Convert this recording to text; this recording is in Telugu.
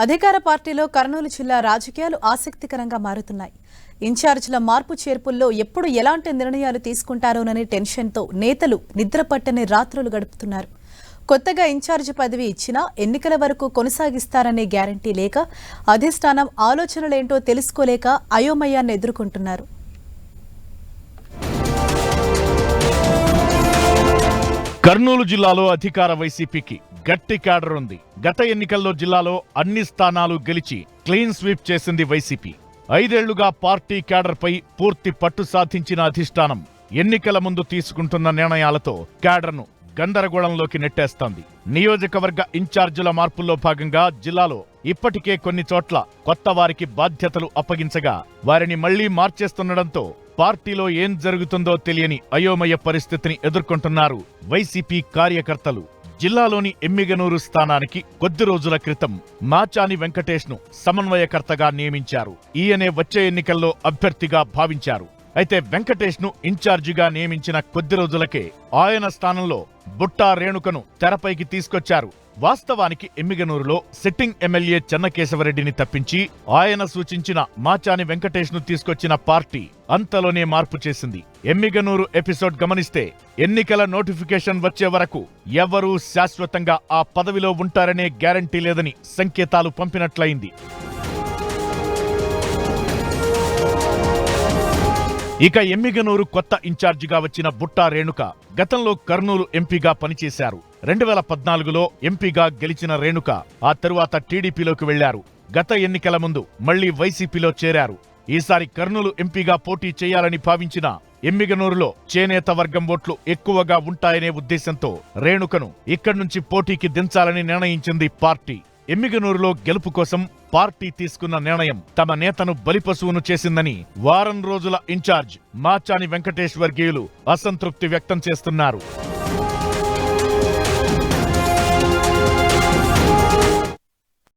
అధికార పార్టీలో కర్నూలు జిల్లా రాజకీయాలు ఆసక్తికరంగా మారుతున్నాయి. ఇన్ఛార్జీల మార్పు చేర్పుల్లో ఎప్పుడు ఎలాంటి నిర్ణయాలు తీసుకుంటారోననే టెన్షన్తో నేతలు నిద్రపట్టని రాత్రులు గడుపుతున్నారు. కొత్తగా ఇన్ఛార్జి పదవి ఇచ్చినా ఎన్నికల వరకు కొనసాగిస్తారనే గ్యారంటీ లేక అధిష్టానం ఆలోచనలేంటో తెలుసుకోలేక అయోమయాన్ని ఎదుర్కొంటున్నారు. కర్నూలు జిల్లాలో అధికార వైసీపీకి గట్టి క్యాడర్ ఉంది. గత ఎన్నికల్లో జిల్లాలో అన్ని స్థానాలు గెలిచి క్లీన్ స్వీప్ చేసింది వైసీపీ. 5 ఏళ్లుగా పార్టీ క్యాడర్పై పూర్తి పట్టు సాధించిన అధిష్టానం ఎన్నికల ముందు తీసుకుంటున్న నిర్ణయాలతో క్యాడర్ను గందరగోళంలోకి నెట్టేస్తోంది. నియోజకవర్గ ఇన్ఛార్జీల మార్పుల్లో భాగంగా జిల్లాలో ఇప్పటికే కొన్ని చోట్ల కొత్త వారికి బాధ్యతలు అప్పగించగా వారిని మళ్లీ మార్చేస్తుండటంతో పార్టీలో ఏం జరుగుతుందో తెలియని అయోమయ పరిస్థితిని ఎదుర్కొంటున్నారు వైసీపీ కార్యకర్తలు. జిల్లాలోని ఎమ్మిగనూరు స్థానానికి కొద్ది రోజుల క్రితం మాచాని వెంకటేష్ ను సమన్వయకర్తగా నియమించారు. ఈయనే వచ్చే ఎన్నికల్లో అభ్యర్థిగా భావించారు. అయితే వెంకటేష్ ను ఇన్ఛార్జిగా నియమించిన కొద్ది రోజులకే ఆయన స్థానంలో బుట్టా రేణుకను తెరపైకి తీసుకొచ్చారు. వాస్తవానికి ఎమ్మిగనూరులో సిట్టింగ్ ఎమ్మెల్యే చెన్నకేశవరెడ్డిని తప్పించి ఆయన సూచించిన మాచాని వెంకటేష్ ను తీసుకొచ్చిన పార్టీ అంతలోనే మార్పు చేసింది. ఎమ్మిగనూరు ఎపిసోడ్ గమనిస్తే ఎన్నికల నోటిఫికేషన్ వచ్చే వరకు ఎవరూ శాశ్వతంగా ఆ పదవిలో ఉంటారనే గ్యారంటీ లేదని సంకేతాలు పంపినట్లయింది. ఇక ఎమ్మిగనూరు కొత్త ఇన్ఛార్జిగా వచ్చిన బుట్టా రేణుక గతంలో కర్నూలు ఎంపీగా పనిచేశారు. 2014లో ఎంపీగా గెలిచిన రేణుక ఆ తరువాత టీడీపీలోకి వెళ్లారు. గత ఎన్నికల ముందు మళ్లీ వైసీపీలో చేరారు. ఈసారి కర్నూలు ఎంపీగా పోటీ చేయాలని భావించిన ఎమ్మిగనూరులో చేనేత వర్గం ఓట్లు ఎక్కువగా ఉంటాయనే ఉద్దేశంతో రేణుకను ఇక్కడి నుంచి పోటీకి దించాలని నిర్ణయించింది పార్టీ. ఎమ్మిగనూరులో గెలుపు కోసం పార్టీ తీసుకున్న నిర్ణయం తమ నేతను బలిపశువును చేసిందని వారం రోజుల ఇన్ఛార్జ్ మాచాని వెంకటేష్ వర్గీయులు అసంతృప్తి వ్యక్తం చేస్తున్నారు.